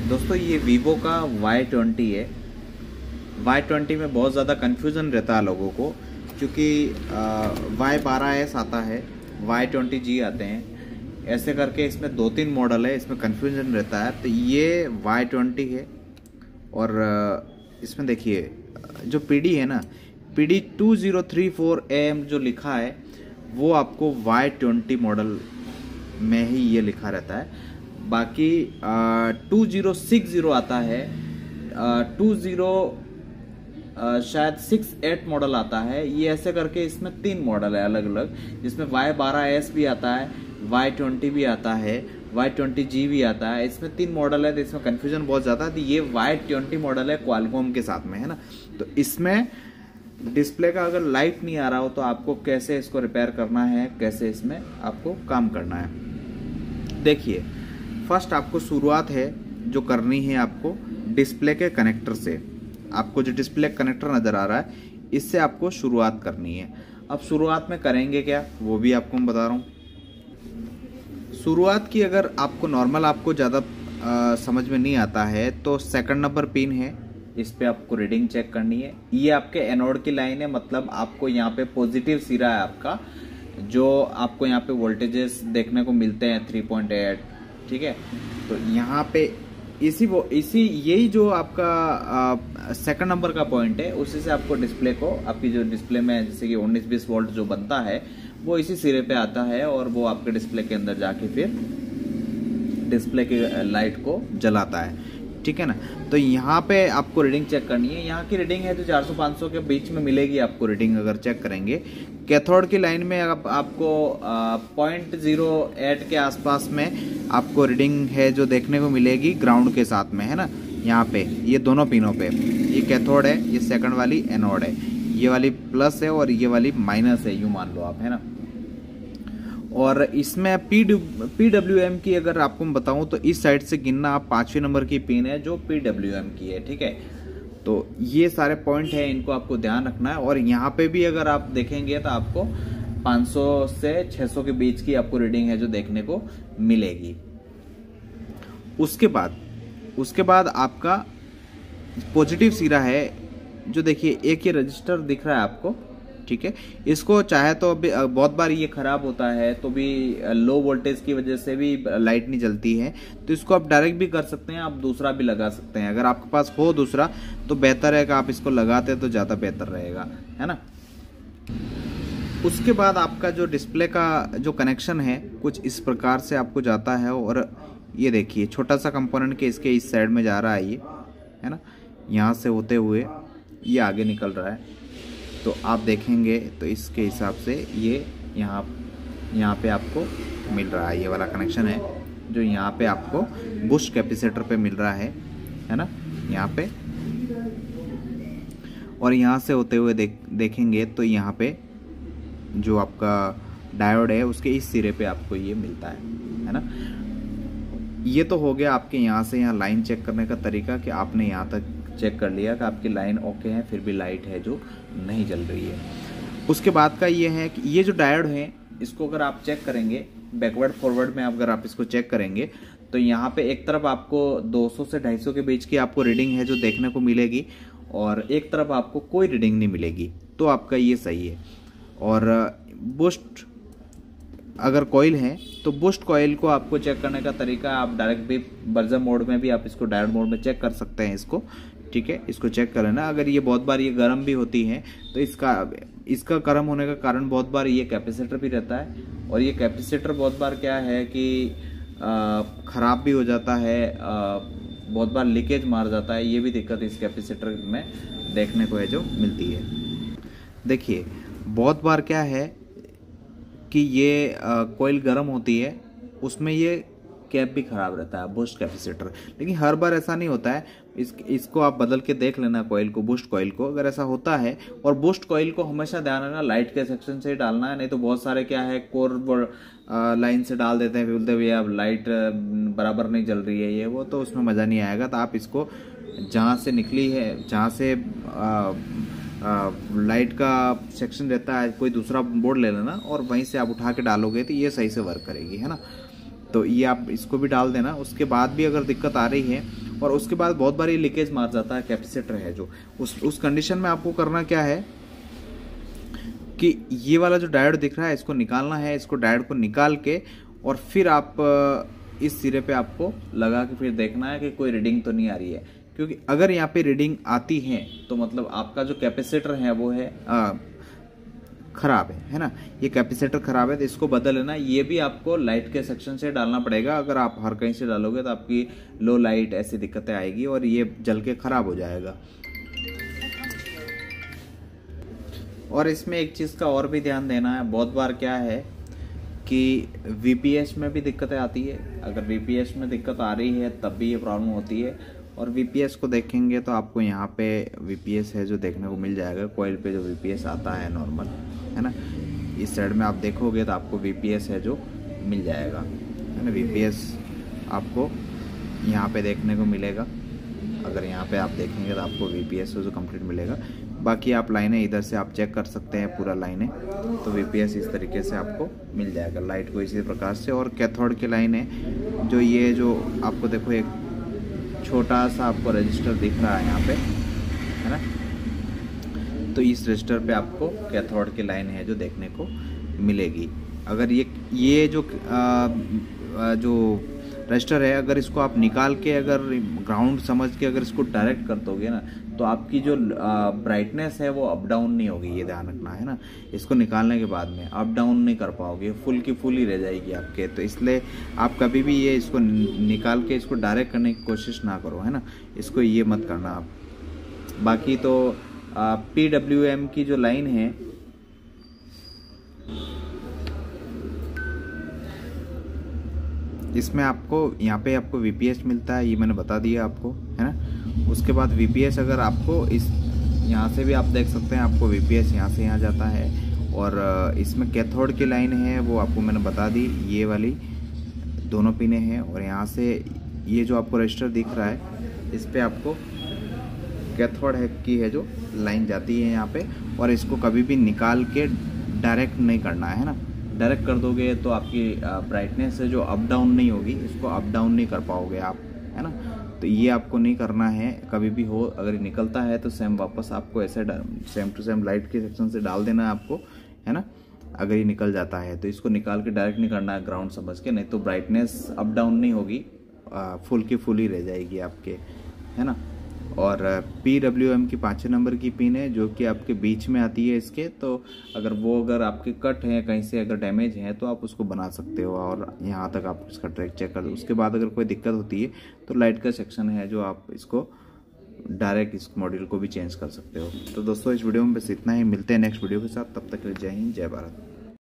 दोस्तों ये वीवो का Y20 है। Y20 में बहुत ज़्यादा कन्फ्यूज़न रहता है लोगों को, क्योंकि Y12s आता है, Y20G आते हैं, ऐसे करके इसमें 2-3 मॉडल है, इसमें कन्फ्यूज़न रहता है। तो ये Y20 है और इसमें देखिए जो PD है ना, PD 2034AM जो लिखा है वो आपको Y20 मॉडल में ही ये लिखा रहता है। बाकी 2060 आता है, शायद 68 मॉडल आता है। ये ऐसे करके इसमें 3 मॉडल है अलग अलग, जिसमें Y12s भी आता है, Y20 भी आता है, Y20G भी आता है। इसमें 3 मॉडल है, तो इसमें कन्फ्यूजन बहुत ज़्यादा है। तो ये Y20 मॉडल है क्वालकॉम के साथ में, है ना। तो इसमें डिस्प्ले का अगर लाइट नहीं आ रहा हो तो आपको कैसे इसको रिपेयर करना है, कैसे इसमें आपको काम करना है, देखिए। फर्स्ट आपको शुरुआत है जो करनी है आपको डिस्प्ले के कनेक्टर से। आपको जो डिस्प्ले कनेक्टर नज़र आ रहा है इससे आपको शुरुआत करनी है। अब शुरुआत में करेंगे क्या वो भी आपको मैं बता रहा हूँ। शुरुआत की अगर आपको नॉर्मल आपको ज़्यादा समझ में नहीं आता है तो सेकंड नंबर पिन है, इस पे आपको रीडिंग चेक करनी है। ये आपके एनोड की लाइन है, मतलब आपको यहाँ पे पॉजिटिव सिरा है आपका, जो आपको यहाँ पे वोल्टेजेस देखने को मिलते हैं 3.8, ठीक है। तो यहाँ पे इसी यही जो आपका सेकंड नंबर का पॉइंट है, उसी से आपको डिस्प्ले को, आपकी जो डिस्प्ले में जैसे कि 19-20 वोल्ट जो बनता है वो इसी सिरे पे आता है और वो आपके डिस्प्ले के अंदर जाके फिर डिस्प्ले की लाइट को जलाता है, ठीक है ना। तो यहाँ पे आपको रीडिंग चेक करनी है। यहाँ की रीडिंग है जो 400-500 के बीच में मिलेगी आपको रीडिंग अगर चेक करेंगे। कैथोड की लाइन में आपको 0.08 के आसपास में आपको रीडिंग है जो देखने को मिलेगी ग्राउंड के साथ में, है ना। यहाँ पे ये दोनों पिनों पे, ये कैथोड है, ये सेकंड वाली एनोड है, ये वाली प्लस है और ये वाली माइनस है, यूँ मान लो आप, है ना। और इसमें PWM की अगर आपको मैं बताऊं तो इस साइड से गिनना आप 5वें नंबर की पिन है जो PWM की है, ठीक है। तो ये सारे पॉइंट है, इनको आपको ध्यान रखना है। और यहाँ पे भी अगर आप देखेंगे तो आपको 500 से 600 के बीच की आपको रीडिंग है जो देखने को मिलेगी। उसके बाद आपका पॉजिटिव सिरा है जो देखिए एक ये रजिस्टर दिख रहा है आपको, ठीक है। इसको चाहे तो अभी बहुत बार ये खराब होता है तो भी लो वोल्टेज की वजह से भी लाइट नहीं जलती है, तो इसको आप डायरेक्ट भी कर सकते हैं, आप दूसरा भी लगा सकते हैं। अगर आपके पास हो दूसरा तो बेहतर है कि आप इसको लगाते तो ज़्यादा बेहतर रहेगा, है ना। उसके बाद आपका जो डिस्प्ले का जो कनेक्शन है कुछ इस प्रकार से आपको जाता है। और ये देखिए छोटा सा कंपोनेंट के इसके इस साइड में जा रहा है ये, है ना। यहाँ से होते हुए ये आगे निकल रहा है, तो आप देखेंगे तो इसके हिसाब से ये यहाँ पे आपको मिल रहा है, ये वाला कनेक्शन है जो यहाँ पे आपको बूस्ट कैपेसिटर पे मिल रहा है ना, यहाँ पे। और यहाँ से होते हुए देखेंगे तो यहाँ पे जो आपका डायोड है उसके इस सिरे पे आपको ये मिलता है ना। ये तो हो गया आपके यहाँ से यहाँ लाइन चेक करने का तरीका, कि आपने यहाँ तक चेक कर लिया कि आपकी लाइन ओके है, फिर भी लाइट है जो नहीं जल रही है। उसके बाद का ये है कि ये जो डायोड है इसको अगर आप चेक करेंगे बैकवर्ड फॉरवर्ड में, अगर आप इसको चेक करेंगे तो यहाँ पे एक तरफ आपको 200 से 250 के बीच की आपको रीडिंग है जो देखने को मिलेगी और एक तरफ आपको कोई रीडिंग नहीं मिलेगी, तो आपका ये सही है। और बूस्ट अगर कॉइल है तो बूस्ट कॉइल को आपको चेक करने का तरीका, आप डायरेक्ट भी बर्जर मोड में भी आप इसको डायोड मोड में चेक कर सकते हैं इसको, ठीक है। इसको चेक कर लेना। अगर ये बहुत बार ये गर्म भी होती है तो इसका गर्म होने का कारण बहुत बार ये कैपेसिटर भी रहता है, और ये कैपेसिटर बहुत बार क्या है कि ख़राब भी हो जाता है, बहुत बार लीकेज मार जाता है। ये भी दिक्कत इस कैपेसिटर में देखने को है जो मिलती है। देखिए बहुत बार क्या है कि ये कॉइल गर्म होती है, उसमें ये कैप भी ख़राब रहता है बूस्ट कैपेसिटर, लेकिन हर बार ऐसा नहीं होता है। इसको आप बदल के देख लेना कॉइल को, बूस्ट कॉइल को, अगर ऐसा होता है। और बूस्ट कॉइल को हमेशा ध्यान रखना लाइट के सेक्शन से डालना है, नहीं तो बहुत सारे क्या है कोर लाइन से डाल देते हैं, फिर बोलते भैया अब लाइट बराबर नहीं जल रही है ये वो, तो उसमें मज़ा नहीं आएगा। तो आप इसको जहाँ से निकली है, जहाँ से लाइट का सेक्शन रहता है, कोई दूसरा बोर्ड ले लेना और वहीं से आप उठा के डालोगे तो ये सही से वर्क करेगी, है ना। तो ये आप इसको भी डाल देना। उसके बाद भी अगर दिक्कत आ रही है और उसके बाद बहुत बार ये लीकेज मार जाता है कैपेसिटर है जो, उस कंडीशन में आपको करना क्या है कि ये वाला जो डायोड दिख रहा है इसको निकालना है। इसको डायोड को निकाल के और फिर आप इस सिरे पे आपको लगा के फिर देखना है कि कोई रीडिंग तो नहीं आ रही है, क्योंकि अगर यहाँ पे रीडिंग आती है तो मतलब आपका जो कैपेसिटर है वो है खराब है ना, ये कैपेसिटर खराब है तो इसको बदल लेना। ये भी आपको लाइट के सेक्शन से डालना पड़ेगा, अगर आप हर कहीं से डालोगे तो आपकी लो लाइट ऐसी दिक्कतें आएगी और ये जल के खराब हो जाएगा। और इसमें एक चीज़ का और भी ध्यान देना है, बहुत बार क्या है कि वीपीएस में भी दिक्कतें आती है। अगर वीपीएस में दिक्कत आ रही है तब भी ये प्रॉब्लम होती है। और वीपीएस को देखेंगे तो आपको यहाँ पे वीपीएस है जो देखने को मिल जाएगा, कॉइल पे जो वीपीएस आता है नॉर्मल, है ना। इस साइड में आप देखोगे तो आपको वीपीएस है जो मिल जाएगा, है ना। वीपीएस आपको यहाँ पे देखने को मिलेगा, अगर यहाँ पे आप देखेंगे तो आपको वीपीएस जो कंप्लीट मिलेगा। बाकी आप लाइनें इधर से आप चेक कर सकते हैं पूरा लाइनें, तो वीपीएस इस तरीके से आपको मिल जाएगा। लाइट को इसी प्रकार से, और कैथोड की लाइनें जो ये जो आपको देखो एक छोटा सा आपको रजिस्टर दिख रहा है यहाँ पे, है ना, तो इस रजिस्टर पे आपको कैथोड की लाइन है जो देखने को मिलेगी। अगर ये जो रजिस्टर है, अगर इसको आप निकाल के अगर ग्राउंड समझ के अगर इसको डायरेक्ट कर दोगे ना तो आपकी जो ब्राइटनेस है वो अप डाउन नहीं होगी, ये ध्यान रखना है ना। इसको निकालने के बाद में अप डाउन नहीं कर पाओगे, फुल की फुल ही रह जाएगी आपके। तो इसलिए आप कभी भी ये इसको निकाल के इसको डायरेक्ट करने की कोशिश ना करो, है ना, इसको ये मत करना आप। बाकी तो PWM की जो लाइन है इसमें आपको यहाँ पे आपको VPS मिलता है, ये मैंने बता दिया आपको, है ना। उसके बाद VPS अगर आपको इस यहाँ से भी आप देख सकते हैं, आपको VPS यहाँ से यहाँ जाता है। और इसमें कैथोड की लाइन है वो आपको मैंने बता दी, ये वाली दोनों पिने हैं। और यहाँ से ये जो आपको रजिस्टर दिख रहा है इस पर आपको कैथोड की है जो लाइन जाती है यहाँ पे। और इसको कभी भी निकाल के डायरेक्ट नहीं करना है ना, डायरेक्ट कर दोगे तो आपकी ब्राइटनेस है जो अप डाउन नहीं होगी, इसको अप डाउन नहीं कर पाओगे आप, है ना। तो ये आपको नहीं करना है कभी भी हो। अगर निकलता है तो सेम वापस आपको ऐसे सेम टू सेम लाइट के सेक्शन से डाल देना है आपको, है ना। अगर ये निकल जाता है तो इसको निकाल के डायरेक्ट नहीं करना है ग्राउंड समझ के, नहीं तो ब्राइटनेस अप डाउन नहीं होगी, फुल की फुल ही रह जाएगी आपके, है ना। और PWM की 5 नंबर की पिन है जो कि आपके बीच में आती है इसके, तो अगर आपके कट है कहीं से, अगर डैमेज है तो आप उसको बना सकते हो और यहाँ तक आप इसका ट्रैक चेक कर दो। उसके बाद अगर कोई दिक्कत होती है तो लाइट का सेक्शन है जो आप इसको डायरेक्ट इस मॉड्यूल को भी चेंज कर सकते हो। तो दोस्तों इस वीडियो में बस इतना ही, मिलते हैं नेक्स्ट वीडियो के साथ, तब तक के लिए जय हिंद जय भारत।